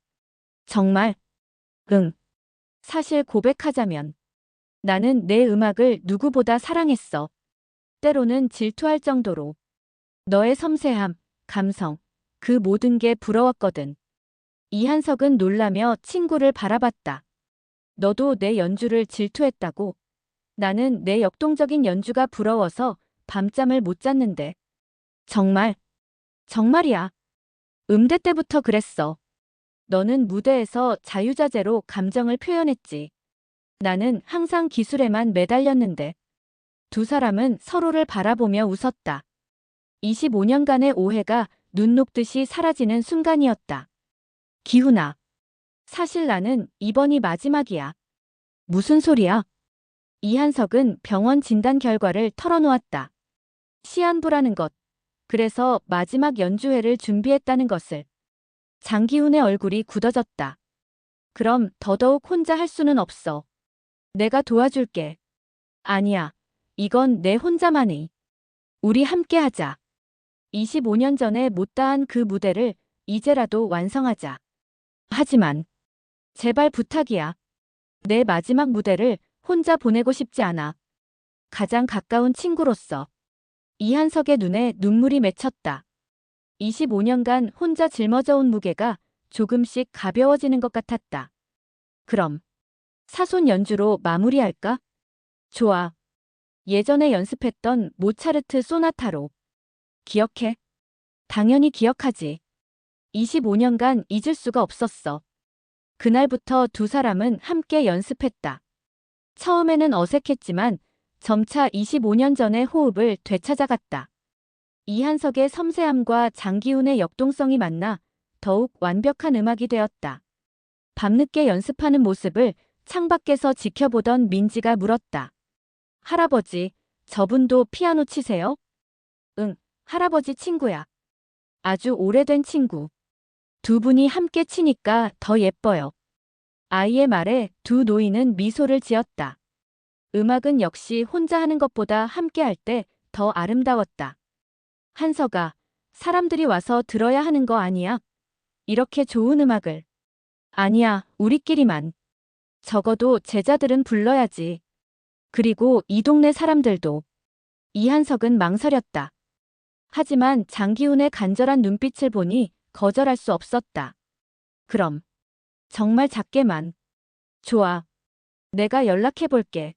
정말? 응. 사실 고백하자면 나는 내 음악을 누구보다 사랑했어. 때로는 질투할 정도로. 너의 섬세함, 감성, 그 모든 게 부러웠거든. 이한석은 놀라며 친구를 바라봤다. 너도 내 연주를 질투했다고? 나는 내 역동적인 연주가 부러워서 밤잠을 못 잤는데. 정말? 정말이야. 음대 때부터 그랬어. 너는 무대에서 자유자재로 감정을 표현했지. 나는 항상 기술에만 매달렸는데. 두 사람은 서로를 바라보며 웃었다. 25년간의 오해가 눈 녹듯이 사라지는 순간이었다. 기훈아. 사실 나는 이번이 마지막이야. 무슨 소리야? 이한석은 병원 진단 결과를 털어놓았다. 시한부라는 것. 그래서 마지막 연주회를 준비했다는 것을. 장기훈의 얼굴이 굳어졌다. 그럼 더더욱 혼자 할 수는 없어. 내가 도와줄게. 아니야. 이건 내 혼자만이. 우리 함께 하자. 25년 전에 못다한 그 무대를 이제라도 완성하자. 하지만 제발 부탁이야. 내 마지막 무대를 혼자 보내고 싶지 않아. 가장 가까운 친구로서. 이한석의 눈에 눈물이 맺혔다. 25년간 혼자 짊어져온 무게가 조금씩 가벼워지는 것 같았다. 그럼 사손 연주로 마무리할까? 좋아. 예전에 연습했던 모차르트 소나타로. 기억해? 당연히 기억하지. 25년간 잊을 수가 없었어. 그날부터 두 사람은 함께 연습했다. 처음에는 어색했지만 점차 25년 전의 호흡을 되찾아갔다. 이한석의 섬세함과 장기훈의 역동성이 만나 더욱 완벽한 음악이 되었다. 밤늦게 연습하는 모습을 창밖에서 지켜보던 민지가 물었다. 할아버지, 저분도 피아노 치세요? 응, 할아버지 친구야. 아주 오래된 친구. 두 분이 함께 치니까 더 예뻐요. 아이의 말에 두 노인은 미소를 지었다. 음악은 역시 혼자 하는 것보다 함께 할 때 더 아름다웠다. 한석아, 사람들이 와서 들어야 하는 거 아니야? 이렇게 좋은 음악을. 아니야, 우리끼리만. 적어도 제자들은 불러야지. 그리고 이 동네 사람들도. 이한석은 망설였다. 하지만 장기훈의 간절한 눈빛을 보니 거절할 수 없었다. 그럼. 정말 작게만. 좋아. 내가 연락해볼게.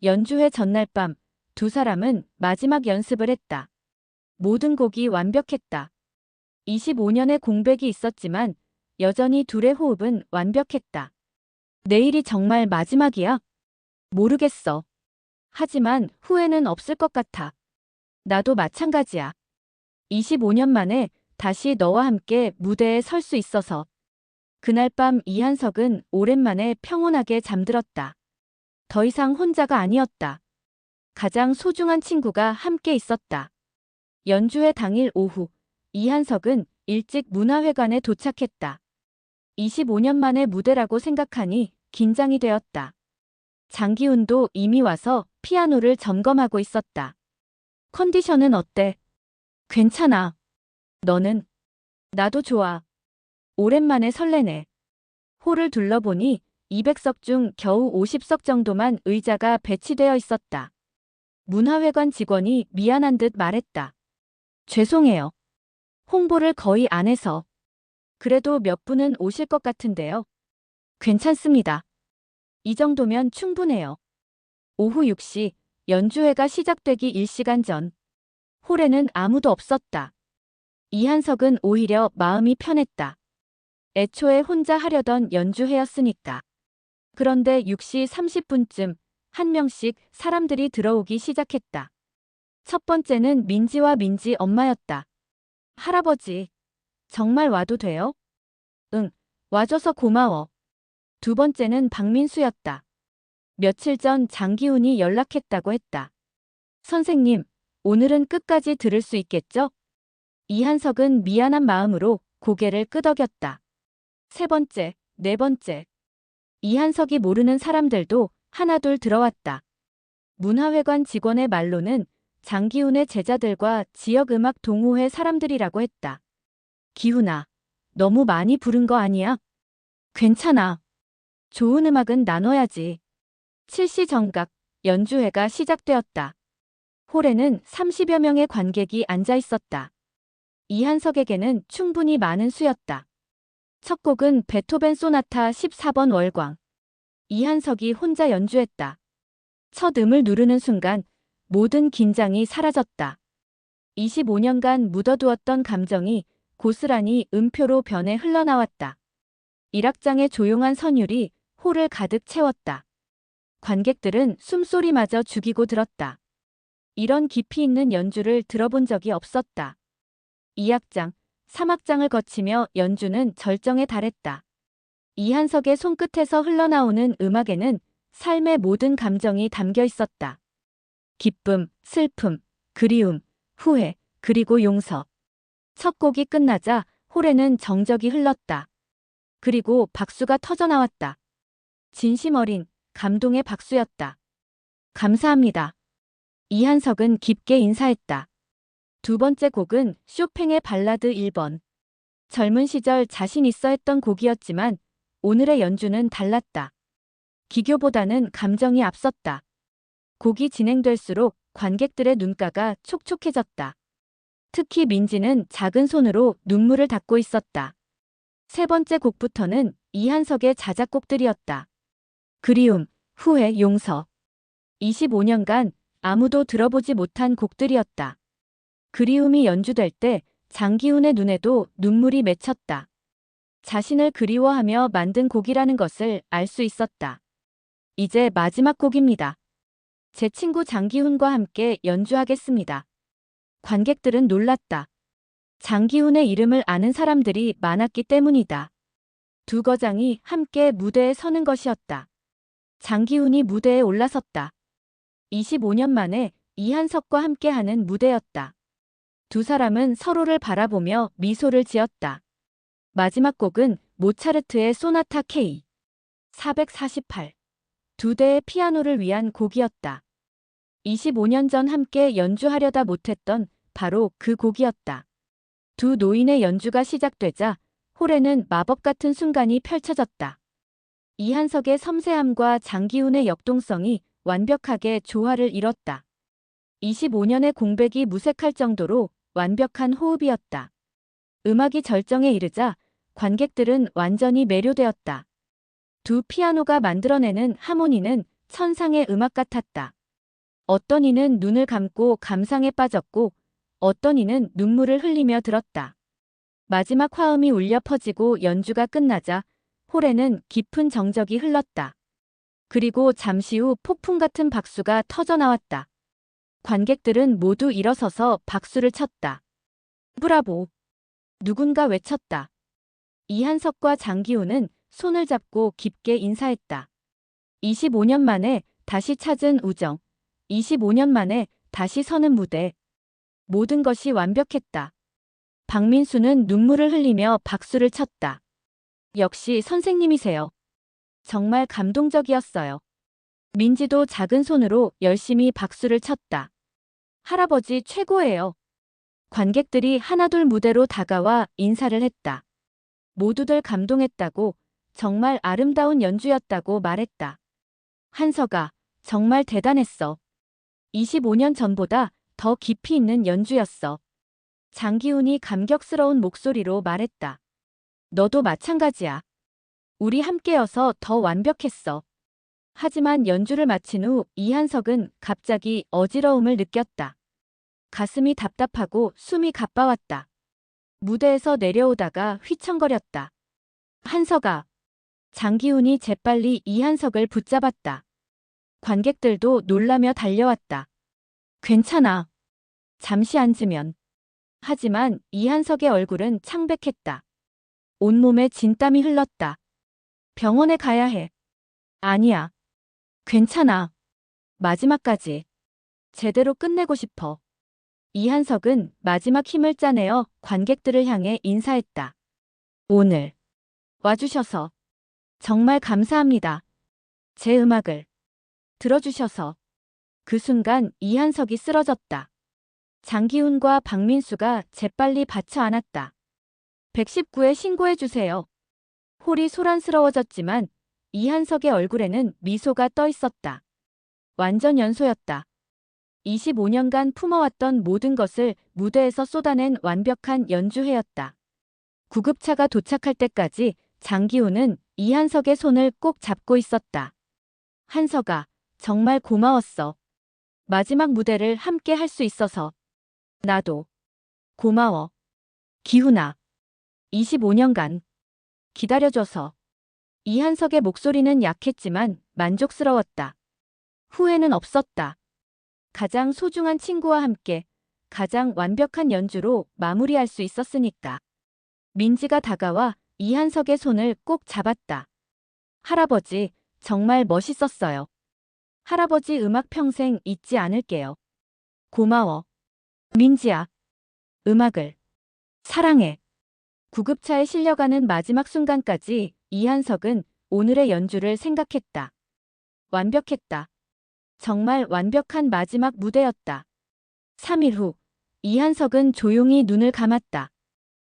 연주회 전날 밤 두 사람은 마지막 연습을 했다. 모든 곡이 완벽했다. 25년의 공백이 있었지만 여전히 둘의 호흡은 완벽했다. 내일이 정말 마지막이야? 모르겠어. 하지만 후회는 없을 것 같아. 나도 마찬가지야. 25년 만에 다시 너와 함께 무대에 설 수 있어서. 그날 밤 이한석은 오랜만에 평온하게 잠들었다. 더 이상 혼자가 아니었다. 가장 소중한 친구가 함께 있었다. 연주회 당일 오후, 이한석은 일찍 문화회관에 도착했다. 25년 만의 무대라고 생각하니 긴장이 되었다. 장기훈도 이미 와서 피아노를 점검하고 있었다. 컨디션은 어때? 괜찮아. 너는? 나도 좋아. 오랜만에 설레네. 홀을 둘러보니 200석 중 겨우 50석 정도만 의자가 배치되어 있었다. 문화회관 직원이 미안한 듯 말했다. 죄송해요. 홍보를 거의 안 해서. 그래도 몇 분은 오실 것 같은데요. 괜찮습니다. 이 정도면 충분해요. 오후 6시 연주회가 시작되기 1시간 전. 홀에는 아무도 없었다. 이한석은 오히려 마음이 편했다. 애초에 혼자 하려던 연주회였으니까. 그런데 6시 30분쯤 한 명씩 사람들이 들어오기 시작했다. 첫 번째는 민지와 민지 엄마였다. 할아버지, 정말 와도 돼요? 응, 와줘서 고마워. 두 번째는 박민수였다. 며칠 전 장기훈이 연락했다고 했다. 선생님, 오늘은 끝까지 들을 수 있겠죠? 이한석은 미안한 마음으로 고개를 끄덕였다. 세 번째, 네 번째. 이한석이 모르는 사람들도 하나둘 들어왔다. 문화회관 직원의 말로는 장기훈의 제자들과 지역음악 동호회 사람들이라고 했다. 기훈아, 너무 많이 부른 거 아니야? 괜찮아. 좋은 음악은 나눠야지. 7시 정각 연주회가 시작되었다. 홀에는 30여 명의 관객이 앉아 있었다. 이한석에게는 충분히 많은 수였다. 첫 곡은 베토벤 소나타 14번 월광. 이한석이 혼자 연주했다. 첫 음을 누르는 순간 모든 긴장이 사라졌다. 25년간 묻어두었던 감정이 고스란히 음표로 변해 흘러나왔다. 1악장의 조용한 선율이 홀을 가득 채웠다. 관객들은 숨소리마저 죽이고 들었다. 이런 깊이 있는 연주를 들어본 적이 없었다. 2악장, 3악장을 거치며 연주는 절정에 달했다. 이한석의 손끝에서 흘러나오는 음악에는 삶의 모든 감정이 담겨 있었다. 기쁨, 슬픔, 그리움, 후회, 그리고 용서. 첫 곡이 끝나자 홀에는 정적이 흘렀다. 그리고 박수가 터져나왔다. 진심 어린 감동의 박수였다. 감사합니다. 이한석은 깊게 인사했다. 두 번째 곡은 쇼팽의 발라드 1번. 젊은 시절 자신 있어 했던 곡이었지만 오늘의 연주는 달랐다. 기교보다는 감정이 앞섰다. 곡이 진행될수록 관객들의 눈가가 촉촉해졌다. 특히 민지는 작은 손으로 눈물을 닦고 있었다. 세 번째 곡부터는 이한석의 자작곡들이었다. 그리움, 후회, 용서. 25년간 아무도 들어보지 못한 곡들이었다. 그리움이 연주될 때 장기훈의 눈에도 눈물이 맺혔다. 자신을 그리워하며 만든 곡이라는 것을 알 수 있었다. 이제 마지막 곡입니다. 제 친구 장기훈과 함께 연주하겠습니다. 관객들은 놀랐다. 장기훈의 이름을 아는 사람들이 많았기 때문이다. 두 거장이 함께 무대에 서는 것이었다. 장기훈이 무대에 올라섰다. 25년 만에 이한석과 함께하는 무대였다. 두 사람은 서로를 바라보며 미소를 지었다. 마지막 곡은 모차르트의 소나타 K 448. 두 대의 피아노를 위한 곡이었다. 25년 전 함께 연주하려다 못했던 바로 그 곡이었다. 두 노인의 연주가 시작되자 홀에는 마법 같은 순간이 펼쳐졌다. 이한석의 섬세함과 장기훈의 역동성이 완벽하게 조화를 이뤘다. 25년의 공백이 무색할 정도로 완벽한 호흡이었다. 음악이 절정에 이르자 관객들은 완전히 매료되었다. 두 피아노가 만들어내는 하모니는 천상의 음악 같았다. 어떤 이는 눈을 감고 감상에 빠졌고 어떤 이는 눈물을 흘리며 들었다. 마지막 화음이 울려 퍼지고 연주가 끝나자 홀에는 깊은 정적이 흘렀다. 그리고 잠시 후 폭풍 같은 박수가 터져 나왔다. 관객들은 모두 일어서서 박수를 쳤다. 브라보! 누군가 외쳤다. 이한석과 장기훈은 손을 잡고 깊게 인사했다. 25년 만에 다시 찾은 우정. 25년 만에 다시 서는 무대. 모든 것이 완벽했다. 박민수는 눈물을 흘리며 박수를 쳤다. 역시 선생님이세요. 정말 감동적이었어요. 민지도 작은 손으로 열심히 박수를 쳤다. 할아버지 최고예요. 관객들이 하나둘 무대로 다가와 인사를 했다. 모두들 감동했다고, 정말 아름다운 연주였다고 말했다. 한석아, 정말 대단했어. 25년 전보다 더 깊이 있는 연주였어. 장기훈이 감격스러운 목소리로 말했다. 너도 마찬가지야. 우리 함께여서 더 완벽했어. 하지만 연주를 마친 후 이한석은 갑자기 어지러움을 느꼈다. 가슴이 답답하고 숨이 가빠왔다. 무대에서 내려오다가 휘청거렸다. 한석아. 장기훈이 재빨리 이한석을 붙잡았다. 관객들도 놀라며 달려왔다. 괜찮아. 잠시 앉으면. 하지만 이한석의 얼굴은 창백했다. 온몸에 진땀이 흘렀다. 병원에 가야 해. 아니야. 괜찮아. 마지막까지. 제대로 끝내고 싶어. 이한석은 마지막 힘을 짜내어 관객들을 향해 인사했다. 오늘 와주셔서 정말 감사합니다. 제 음악을 들어주셔서. 그 순간 이한석이 쓰러졌다. 장기훈과 박민수가 재빨리 받쳐 안았다. 119에 신고해주세요. 홀이 소란스러워졌지만 이한석의 얼굴에는 미소가 떠 있었다. 완전 연소였다. 25년간 품어왔던 모든 것을 무대에서 쏟아낸 완벽한 연주회였다. 구급차가 도착할 때까지 장기훈은 이한석의 손을 꼭 잡고 있었다. 한석아, 정말 고마웠어. 마지막 무대를 함께 할 수 있어서. 나도. 고마워. 기훈아. 25년간 기다려줘서. 이한석의 목소리는 약했지만 만족스러웠다. 후회는 없었다. 가장 소중한 친구와 함께 가장 완벽한 연주로 마무리할 수 있었으니까. 민지가 다가와 이한석의 손을 꼭 잡았다. 할아버지, 정말 멋있었어요. 할아버지 음악 평생 잊지 않을게요. 고마워. 민지야. 음악을 사랑해. 구급차에 실려가는 마지막 순간까지 이한석은 오늘의 연주를 생각했다. 완벽했다. 정말 완벽한 마지막 무대였다. 3일 후, 이한석은 조용히 눈을 감았다.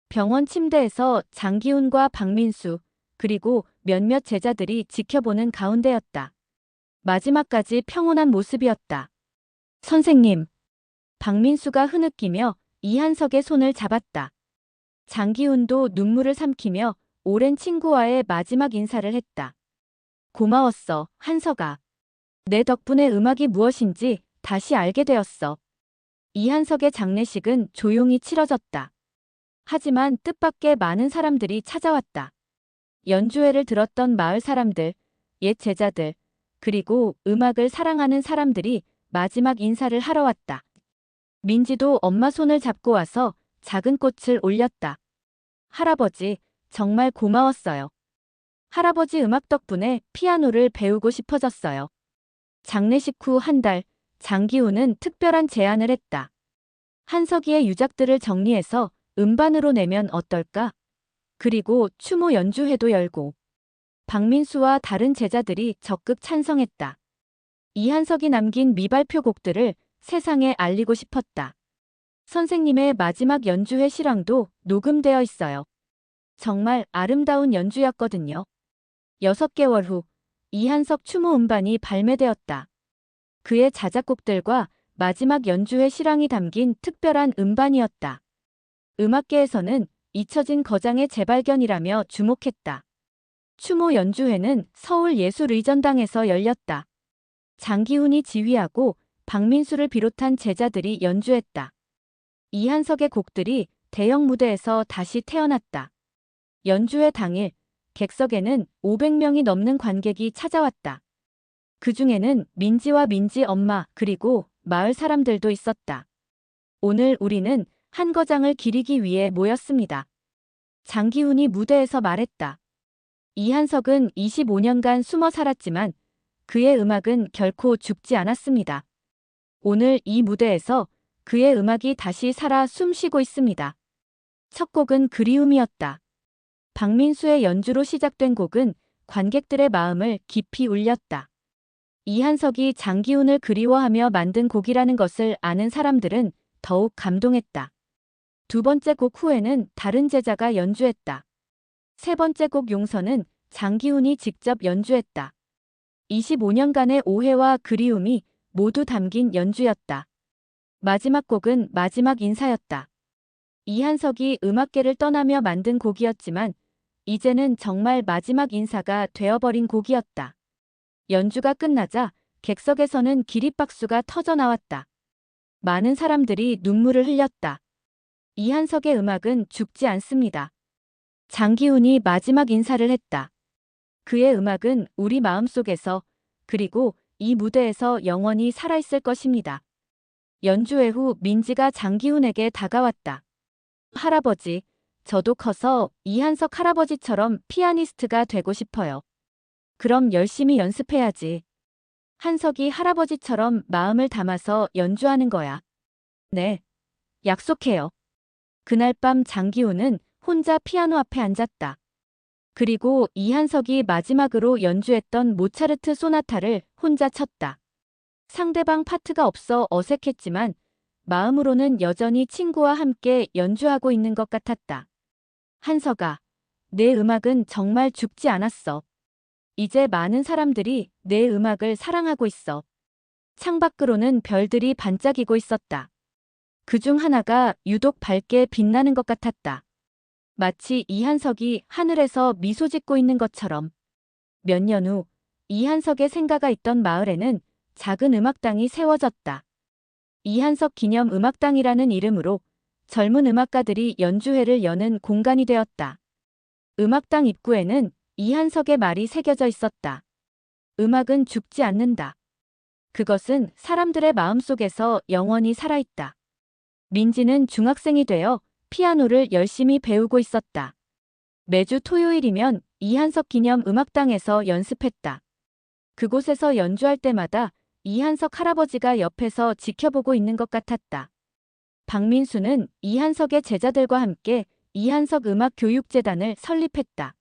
병원 침대에서 장기훈과 박민수, 그리고 몇몇 제자들이 지켜보는 가운데였다. 마지막까지 평온한 모습이었다. 선생님. 박민수가 흐느끼며 이한석의 손을 잡았다. 장기훈도 눈물을 삼키며 오랜 친구와의 마지막 인사를 했다. 고마웠어, 한석아. 내 덕분에 음악이 무엇인지 다시 알게 되었어. 이한석의 장례식은 조용히 치러졌다. 하지만 뜻밖의 많은 사람들이 찾아왔다. 연주회를 들었던 마을 사람들, 옛 제자들, 그리고 음악을 사랑하는 사람들이 마지막 인사를 하러 왔다. 민지도 엄마 손을 잡고 와서 작은 꽃을 올렸다. 할아버지, 정말 고마웠어요. 할아버지 음악 덕분에 피아노를 배우고 싶어졌어요. 장례식 후 한 달, 장기훈은 특별한 제안을 했다. 한석이의 유작들을 정리해서 음반으로 내면 어떨까? 그리고 추모 연주회도 열고. 박민수와 다른 제자들이 적극 찬성했다. 이한석이 남긴 미발표 곡들을 세상에 알리고 싶었다. 선생님의 마지막 연주회 실황도 녹음되어 있어요. 정말 아름다운 연주였거든요. 6개월 후 이한석 추모 음반이 발매되었다. 그의 자작곡들과 마지막 연주회 실황이 담긴 특별한 음반이었다. 음악계에서는 잊혀진 거장의 재발견이라며 주목했다. 추모 연주회는 서울예술의전당에서 열렸다. 장기훈이 지휘하고 박민수를 비롯한 제자들이 연주했다. 이한석의 곡들이 대형 무대에서 다시 태어났다. 연주회 당일, 객석에는 500명이 넘는 관객이 찾아왔다. 그 중에는 민지와 민지 엄마 그리고 마을 사람들도 있었다. 오늘 우리는 한 거장을 기리기 위해 모였습니다. 장기훈이 무대에서 말했다. 이한석은 25년간 숨어 살았지만 그의 음악은 결코 죽지 않았습니다. 오늘 이 무대에서 그의 음악이 다시 살아 숨쉬고 있습니다. 첫 곡은 그리움이었다. 박민수의 연주로 시작된 곡은 관객들의 마음을 깊이 울렸다. 이한석이 장기훈을 그리워하며 만든 곡이라는 것을 아는 사람들은 더욱 감동했다. 두 번째 곡 후에는 다른 제자가 연주했다. 세 번째 곡 용서는 장기훈이 직접 연주했다. 25년간의 오해와 그리움이 모두 담긴 연주였다. 마지막 곡은 마지막 인사였다. 이한석이 음악계를 떠나며 만든 곡이었지만 이제는 정말 마지막 인사가 되어버린 곡이었다. 연주가 끝나자 객석에서는 기립박수가 터져나왔다. 많은 사람들이 눈물을 흘렸다. 이한석의 음악은 죽지 않습니다. 장기훈이 마지막 인사를 했다. 그의 음악은 우리 마음속에서 그리고 이 무대에서 영원히 살아있을 것입니다. 연주회 후 민지가 장기훈에게 다가왔다. 할아버지, 저도 커서 이한석 할아버지처럼 피아니스트가 되고 싶어요. 그럼 열심히 연습해야지. 한석이 할아버지처럼 마음을 담아서 연주하는 거야. 네, 약속해요. 그날 밤 장기훈은 혼자 피아노 앞에 앉았다. 그리고 이한석이 마지막으로 연주했던 모차르트 소나타를 혼자 쳤다. 상대방 파트가 없어 어색했지만 마음으로는 여전히 친구와 함께 연주하고 있는 것 같았다. 한석아, 내 음악은 정말 죽지 않았어. 이제 많은 사람들이 내 음악을 사랑하고 있어. 창밖으로는 별들이 반짝이고 있었다. 그중 하나가 유독 밝게 빛나는 것 같았다. 마치 이한석이 하늘에서 미소 짓고 있는 것처럼. 몇 년 후 이한석의 생가가 있던 마을에는 작은 음악당이 세워졌다. 이한석 기념 음악당이라는 이름으로 젊은 음악가들이 연주회를 여는 공간이 되었다. 음악당 입구에는 이한석의 말이 새겨져 있었다. 음악은 죽지 않는다. 그것은 사람들의 마음속에서 영원히 살아있다. 민지는 중학생이 되어 피아노를 열심히 배우고 있었다. 매주 토요일이면 이한석 기념 음악당에서 연습했다. 그곳에서 연주할 때마다 이한석 할아버지가 옆에서 지켜보고 있는 것 같았다. 박민수는 이한석의 제자들과 함께 이한석 음악교육재단을 설립했다.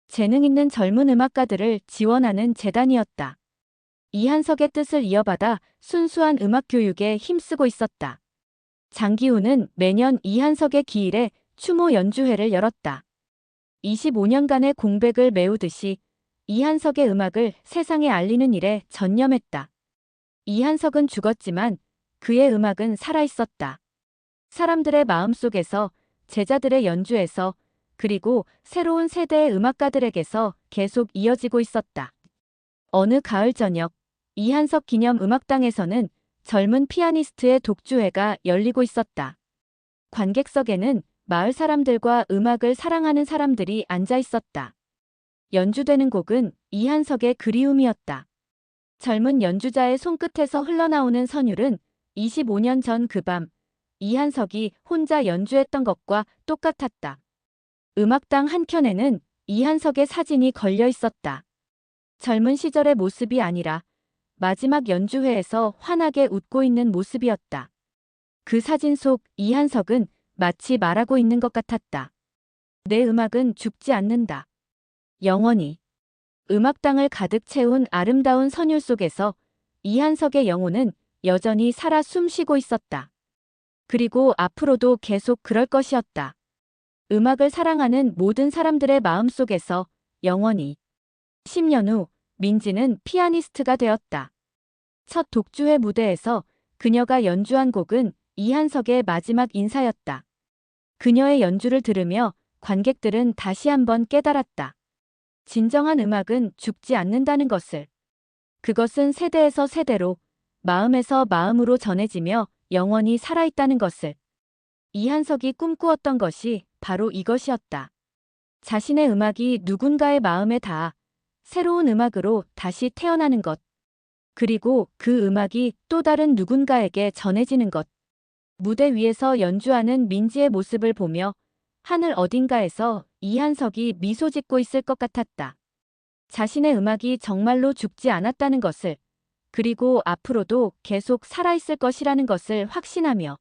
재능 있는 젊은 음악가들을 지원하는 재단이었다. 이한석의 뜻을 이어받아 순수한 음악교육에 힘쓰고 있었다. 장기훈은 매년 이한석의 기일에 추모 연주회를 열었다. 25년간의 공백을 메우듯이 이한석의 음악을 세상에 알리는 일에 전념했다. 이한석은 죽었지만 그의 음악은 살아있었다. 사람들의 마음속에서, 제자들의 연주에서, 그리고 새로운 세대의 음악가들에게서 계속 이어지고 있었다. 어느 가을 저녁, 이한석 기념 음악당에서는 젊은 피아니스트의 독주회가 열리고 있었다. 관객석에는 마을 사람들과 음악을 사랑하는 사람들이 앉아 있었다. 연주되는 곡은 이한석의 그리움이었다. 젊은 연주자의 손끝에서 흘러나오는 선율은 25년 전 그 밤, 이한석이 혼자 연주했던 것과 똑같았다. 음악당 한켠에는 이한석의 사진이 걸려 있었다. 젊은 시절의 모습이 아니라 마지막 연주회에서 환하게 웃고 있는 모습이었다. 그 사진 속 이한석은 마치 말하고 있는 것 같았다. 내 음악은 죽지 않는다. 영원히. 음악당을 가득 채운 아름다운 선율 속에서 이한석의 영혼은 여전히 살아 숨쉬고 있었다. 그리고 앞으로도 계속 그럴 것이었다. 음악을 사랑하는 모든 사람들의 마음속에서 영원히. 10년 후 민지는 피아니스트가 되었다. 첫 독주회 무대에서 그녀가 연주한 곡은 이한석의 마지막 인사였다. 그녀의 연주를 들으며 관객들은 다시 한번 깨달았다. 진정한 음악은 죽지 않는다는 것을. 그것은 세대에서 세대로, 마음에서 마음으로 전해지며 영원히 살아있다는 것을. 이한석이 꿈꾸었던 것이 바로 이것이었다. 자신의 음악이 누군가의 마음에 닿아 새로운 음악으로 다시 태어나는 것. 그리고 그 음악이 또 다른 누군가에게 전해지는 것. 무대 위에서 연주하는 민지의 모습을 보며 하늘 어딘가에서 이한석이 미소 짓고 있을 것 같았다. 자신의 음악이 정말로 죽지 않았다는 것을, 그리고 앞으로도 계속 살아있을 것이라는 것을 확신하며